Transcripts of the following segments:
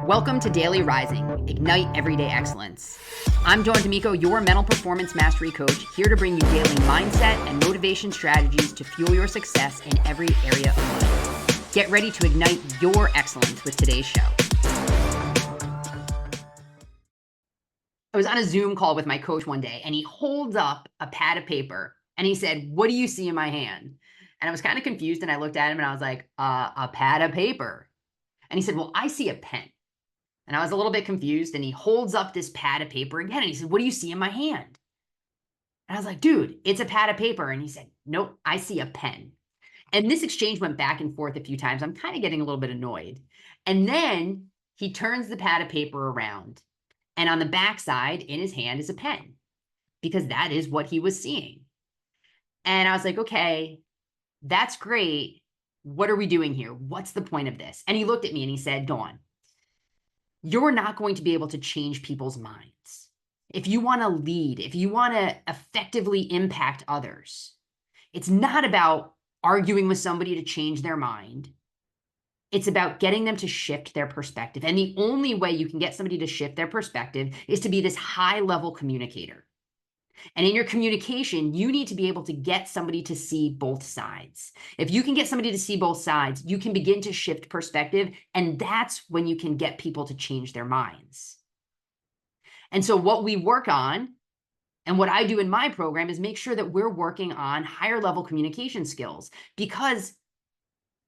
Welcome to Daily Rising, Ignite Everyday Excellence. I'm Dawn D'Amico, your mental performance mastery coach, here to bring you daily mindset and motivation strategies to fuel your success in every area of life. Get ready to ignite your excellence with today's show. I was on a Zoom call with my coach one day, and he holds up a pad of paper, and he said, "What do you see in my hand?" And I was kind of confused, and I looked at him, and I was like, a pad of paper. And he said, "Well, I see a pen." And I was a little bit confused, and he holds up this pad of paper again, and he said, "What do you see in my hand?" And I was like, "Dude, it's a pad of paper." And he said, "Nope, I see a pen." And this exchange went back and forth a few times. I'm kind of getting a little bit annoyed. And then he turns the pad of paper around, and on the backside in his hand is a pen, because that is what he was seeing. And I was like, okay, that's great. What are we doing here? What's the point of this? And he looked at me and he said, "Dawn, you're not going to be able to change people's minds. If you want to lead, if you want to effectively impact others, it's not about arguing with somebody to change their mind. It's about getting them to shift their perspective. And the only way you can get somebody to shift their perspective is to be this high-level communicator. And in your communication, you need to be able to get somebody to see both sides. If you can get somebody to see both sides, you can begin to shift perspective, and that's when you can get people to change their minds. And so what we work on, and what I do in my program, is make sure that we're working on higher level communication skills, because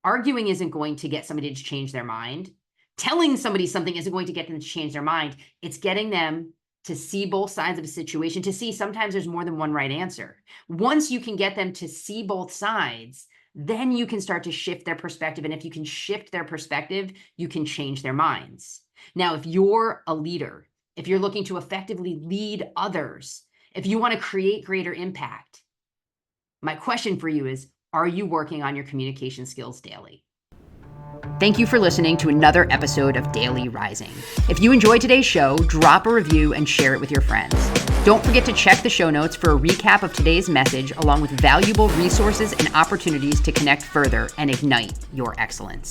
arguing isn't going to get somebody to change their mind. Telling somebody something isn't going to get them to change their mind. It's getting them to see both sides of a situation, to see sometimes there's more than one right answer. Once you can get them to see both sides, then you can start to shift their perspective. And if you can shift their perspective, you can change their minds. Now, if you're a leader, if you're looking to effectively lead others, if you want to create greater impact, my question for you is, are you working on your communication skills daily? Thank you for listening to another episode of Daily Rising. If you enjoyed today's show, drop a review and share it with your friends. Don't forget to check the show notes for a recap of today's message, along with valuable resources and opportunities to connect further and ignite your excellence.